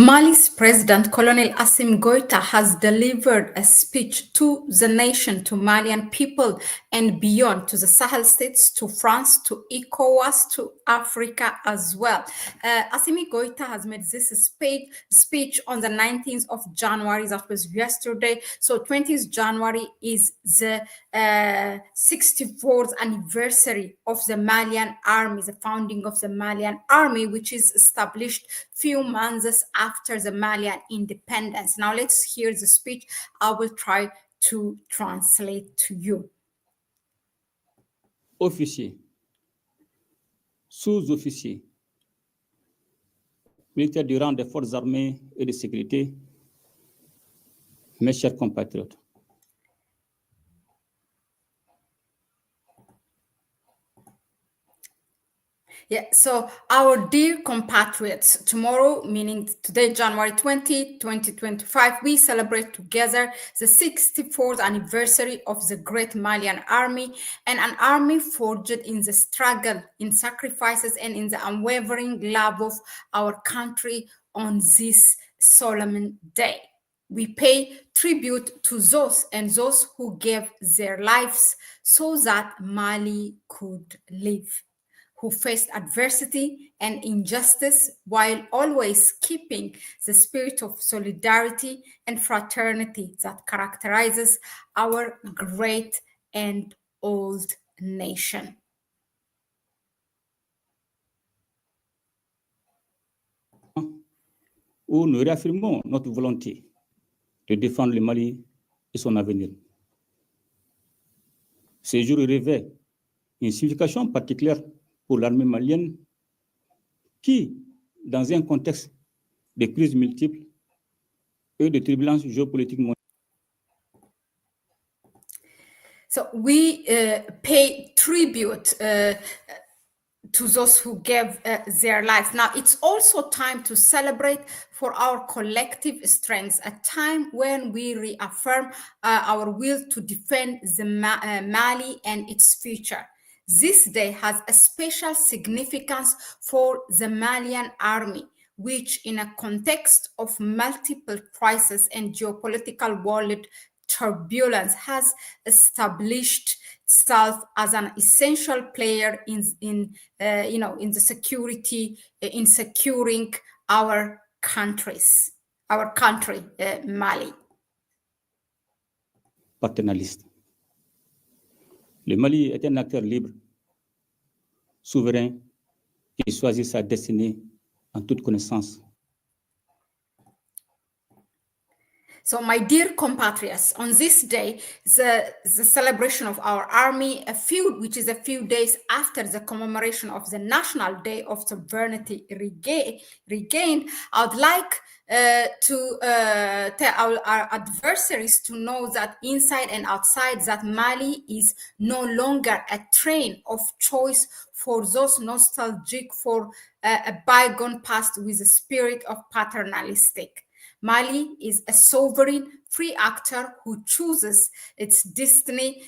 Mali's President Colonel Assimi Goita has delivered a speech to the nation, to Malian people and beyond, to the Sahel states, to France, to ECOWAS, to Africa as well. Assimi Goita has made this speech on the 19th of January, that was yesterday. So 20th January is the 64th anniversary of the Malian army, the founding of the Malian army, which is established few months after the Malian independence. Now let's hear the speech. I will try to translate to you. Officiers, sous-officiers, militaires du rang des forces armées et de sécurité, mes chers compatriotes. Yeah, so our dear compatriots, tomorrow, meaning today, January 20, 2025, we celebrate together the 64th anniversary of the great Malian army, and an army forged in the struggle, in sacrifices, and in the unwavering love of our country on this solemn day. We pay tribute to those who gave their lives so that Mali could live, who faced adversity and injustice while always keeping the spirit of solidarity and fraternity that characterizes our great and old nation. Où nous réaffirmons notre volonté de défendre le Mali et son avenir. Ces jours revêt une signification particulière pour l'armée malienne qui, dans un contexte de crises multiples et de turbulences géopolitiques mondiales, So we pay tribute to those who gave their lives. Now, it's also time to celebrate for our collective strengths, a time when we reaffirm our will to defend the Mali and its future. This day has a special significance for the Malian army, which in a context of multiple crises and geopolitical world turbulence has established itself as an essential player in the security, in securing our country, Mali. paternaliste. Le Mali est un acteur libre, souverain, qui choisit sa destinée en toute connaissance. So, my dear compatriots, on this day, the celebration of our army, which is a few days after the commemoration of the National Day of Sovereignty regained, I would like to tell our adversaries to know that inside and outside that Mali is no longer a train of choice for those nostalgic for a bygone past with a spirit of paternalistic. Mali is a sovereign, free actor who chooses its destiny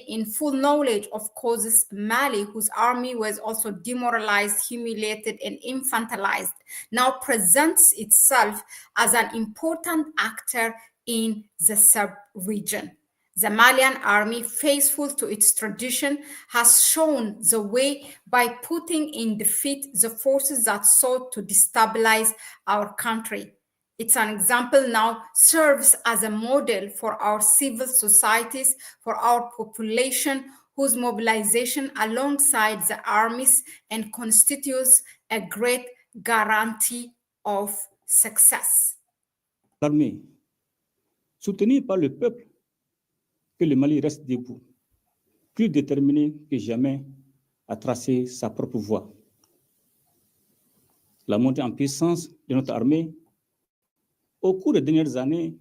in full knowledge of causes. Mali, whose army was also demoralized, humiliated, and infantilized, now presents itself as an important actor in the sub-region. The Malian army, faithful to its tradition, has shown the way by putting in defeat the forces that sought to destabilize our country. It's an example now, serves as a model for our civil societies, for our population, whose mobilization alongside the armies and constitutes a great guarantee of success. L'armée, soutenue par le peuple, que le Mali reste debout, plus déterminé que jamais à tracer sa propre voie. La montée en puissance de notre armée au cours des dernières années.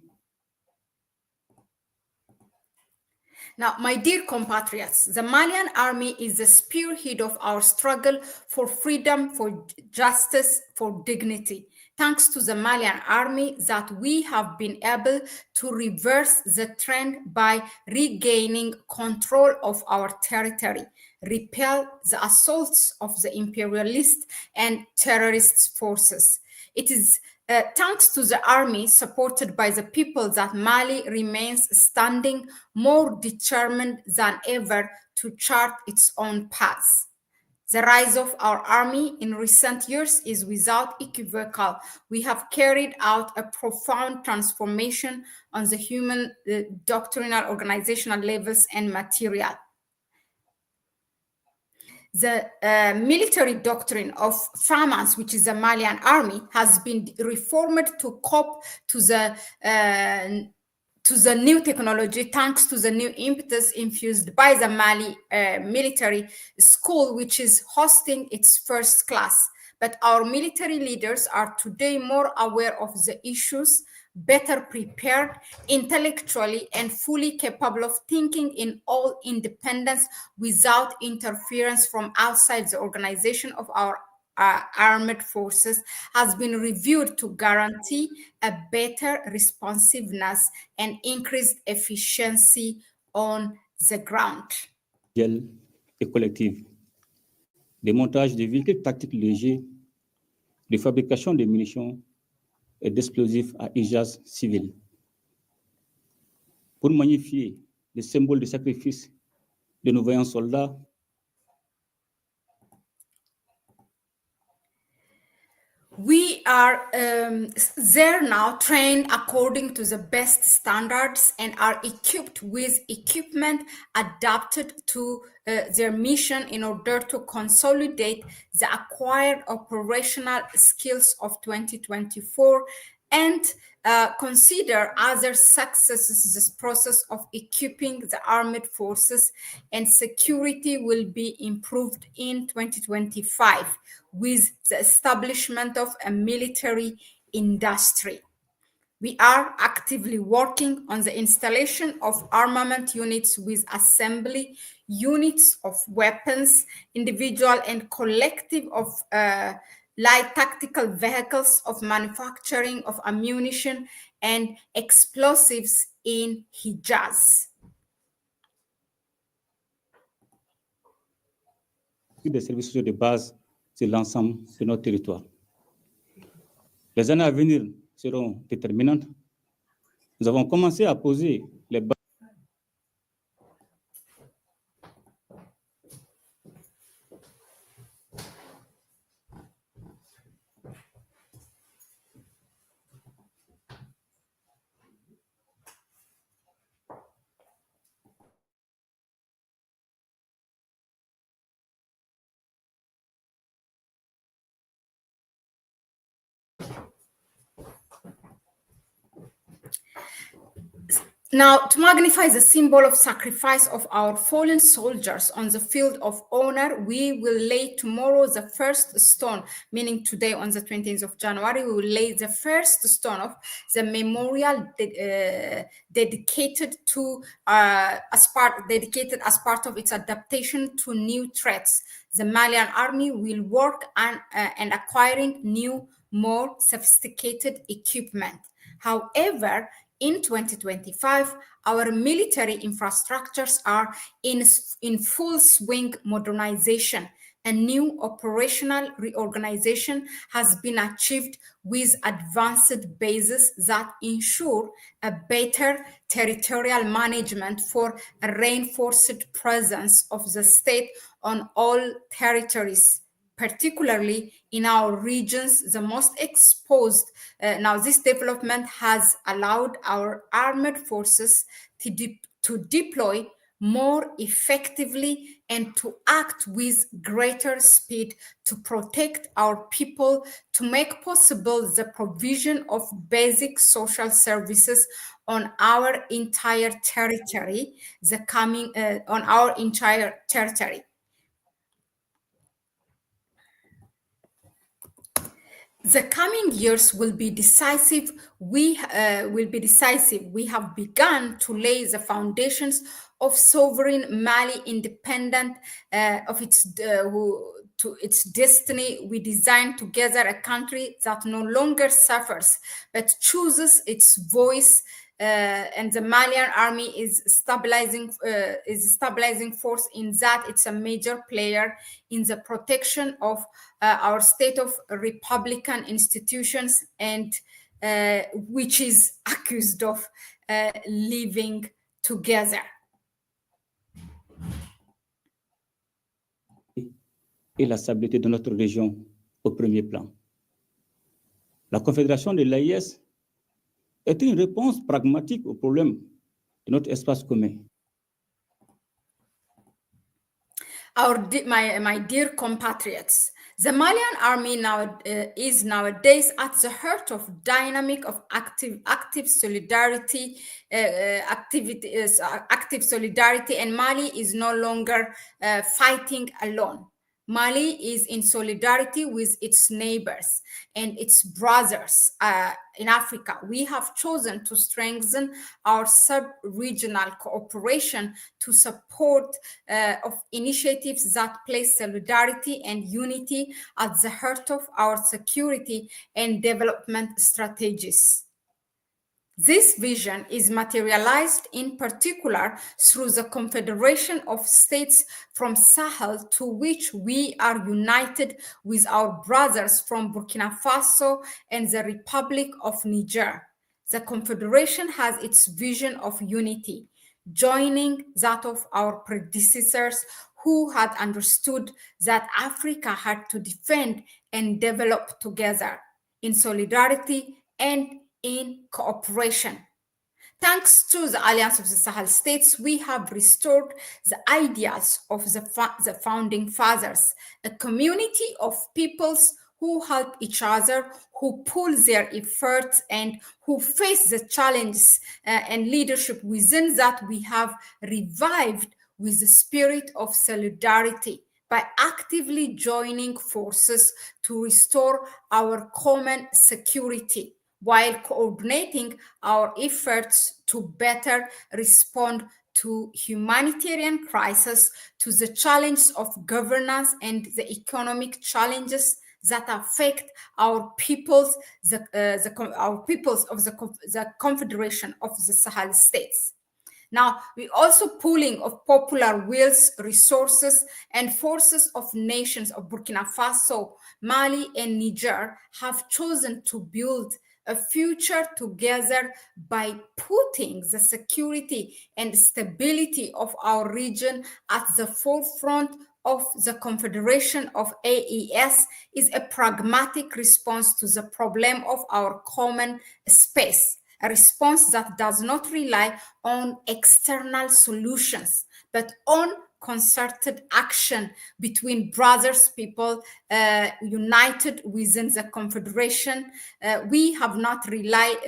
Now, my dear compatriots, the Malian army is the spearhead of our struggle for freedom, for justice, for dignity. Thanks to the Malian army that we have been able to reverse the trend by regaining control of our territory, repel the assaults of the imperialist and terrorist forces. It is Thanks to the army supported by the people, that Mali remains standing, more determined than ever to chart its own path. The rise of our army in recent years is without equivocal. We have carried out a profound transformation on the human, doctrinal, organizational levels and material. The military doctrine of FAMAS, which is the Malian army, has been reformed to cope to the new technology, thanks to the new impetus infused by the Mali military school, which is hosting its first class. But our military leaders are today more aware of the issues, better prepared intellectually, and fully capable of thinking in all independence without interference from outside the organization of our armed forces has been reviewed to guarantee a better responsiveness and increased efficiency on the ground. Et collective, démontage de véhicules tactiques légers, de fabrication de munitions et d'explosifs à usage civil. Pour magnifier les symboles de sacrifice de nos vaillants soldats, we are there now, trained according to the best standards, and are equipped with equipment adapted to their mission in order to consolidate the acquired operational skills of 2024 and consider other successes. This process of equipping the armed forces and security will be improved in 2025 with the establishment of a military industry. We are actively working on the installation of armament units with assembly units of weapons, individual and collective of light tactical vehicles, of manufacturing of ammunition and explosives in Hijaz. des services sociaux de base sur l'ensemble de notre territoire. Les années à venir seront déterminantes. Nous avons commencé à poser les bases. Now, to magnify the symbol of sacrifice of our fallen soldiers on the field of honor, we will lay tomorrow the first stone, meaning today on the 20th of January, we will lay the first stone of the memorial dedicated as part of its adaptation to new threats. The Malian army will work on and acquiring new, more sophisticated equipment. However, in 2025, our military infrastructures are in full swing modernization. A new operational reorganization has been achieved with advanced bases that ensure a better territorial management for a reinforced presence of the state on all territories, particularly in our regions, the most exposed. Now, this development has allowed our armed forces to deploy more effectively and to act with greater speed to protect our people, to make possible the provision of basic social services on our entire territory, The coming years will be decisive. We have begun to lay the foundations of sovereign Mali, independent of its destiny. We design together a country that no longer suffers, but chooses its voice, and the Malian army is stabilizing force in that it's a major player in the protection of our state of republican institutions, and which is accused of living together. Et la stabilité de notre région au premier plan. La Confédération de l'AIS est une réponse pragmatique aux problèmes de notre espace commun. My dear compatriots, the Malian army is nowadays at the heart of dynamic of active solidarity, active solidarity, and Mali is no longer fighting alone. Mali is in solidarity with its neighbors and its brothers in Africa. We have chosen to strengthen our sub-regional cooperation to support of initiatives that place solidarity and unity at the heart of our security and development strategies. This vision is materialized in particular through the Confederation of States from Sahel, to which we are united with our brothers from Burkina Faso and the Republic of Niger. The Confederation has its vision of unity, joining that of our predecessors who had understood that Africa had to defend and develop together in solidarity and in cooperation. Thanks to the Alliance of the Sahel States, we have restored the ideals of the founding fathers, a community of peoples who help each other, who pool their efforts, and who face the challenges and leadership within that we have revived with the spirit of solidarity by actively joining forces to restore our common security, while coordinating our efforts to better respond to humanitarian crisis, to the challenges of governance and the economic challenges that affect our peoples, our peoples of the Confederation of the Sahel States. Now, we also pooling of popular wills, resources, and forces of nations of Burkina Faso, Mali, and Niger have chosen to build a future together by putting the security and stability of our region at the forefront of the Confederation of AES is a pragmatic response to the problem of our common space. A response that does not rely on external solutions, but on concerted action between brothers, people united within the Confederation. We have not relied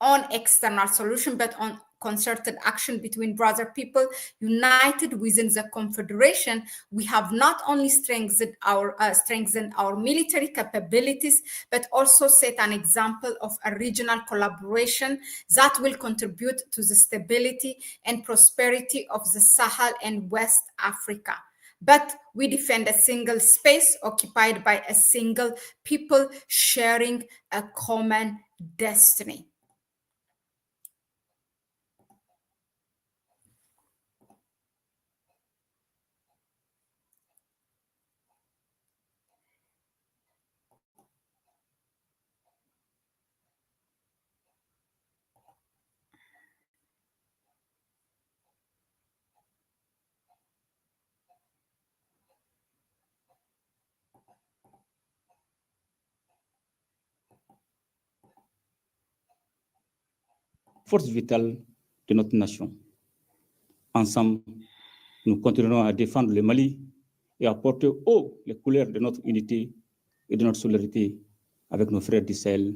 on external solution, but on concerted action between brother people united within the Confederation. We have not only strengthened our military capabilities, but also set an example of a regional collaboration that will contribute to the stability and prosperity of the Sahel and West Africa. But we defend a single space occupied by a single people sharing a common destiny. Force vitale de notre nation. Ensemble, nous continuerons à défendre le Mali et à porter haut les couleurs de notre unité et de notre solidarité avec nos frères du Sahel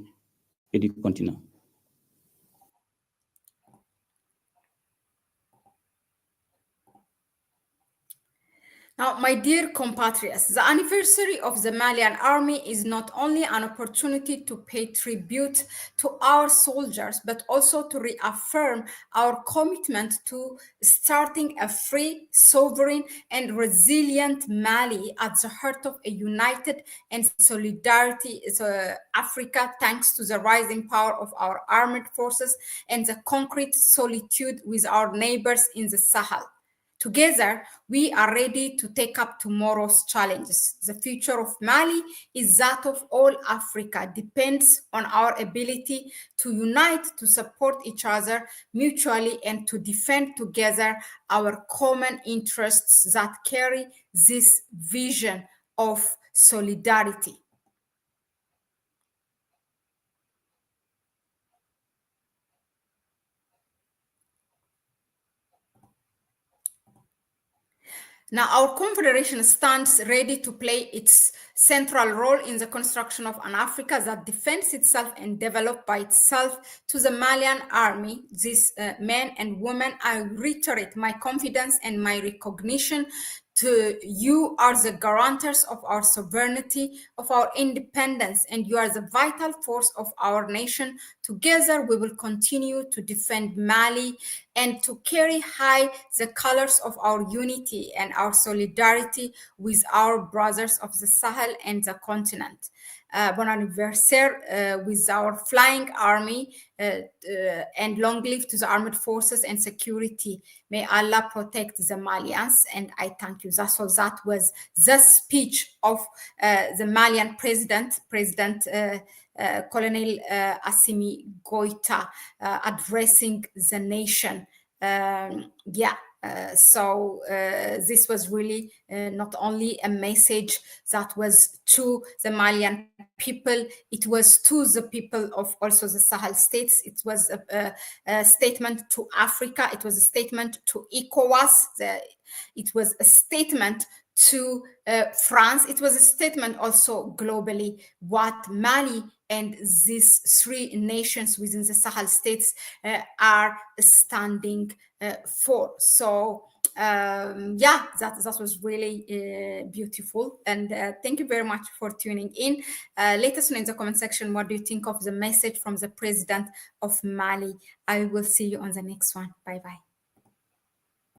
et du continent. Now, my dear compatriots, the anniversary of the Malian army is not only an opportunity to pay tribute to our soldiers, but also to reaffirm our commitment to starting a free, sovereign, and resilient Mali at the heart of a united and solidarity Africa, thanks to the rising power of our armed forces and the concrete solitude with our neighbors in the Sahel. Together, we are ready to take up tomorrow's challenges. The future of Mali is that of all Africa, depends on our ability to unite, to support each other mutually, and to defend together our common interests that carry this vision of solidarity. Now, our confederation stands ready to play its central role in the construction of an Africa that defends itself and develops by itself. To the Malian army, these men and women, I reiterate my confidence and my recognition. To you are the guarantors of our sovereignty, of our independence, and you are the vital force of our nation. Together, we will continue to defend Mali and to carry high the colors of our unity and our solidarity with our brothers of the Sahel and the continent. Bon anniversaire with our flying army, and long live to the armed forces and security. May Allah protect the Malians, and I thank you. So that was the speech of the Malian President Colonel Assimi Goita, addressing the nation. This was really not only a message that was to the Malian people, it was to the people of also the Sahel states. It was a statement to Africa. It was a statement to ECOWAS. It was a statement to France. It was a statement also globally what Mali and these three nations within the Sahel states are standing for. So that was really beautiful, and thank you very much for tuning in. Let us know in the comment section what do you think of the message from the president of Mali. I will see you on the next one. Bye bye.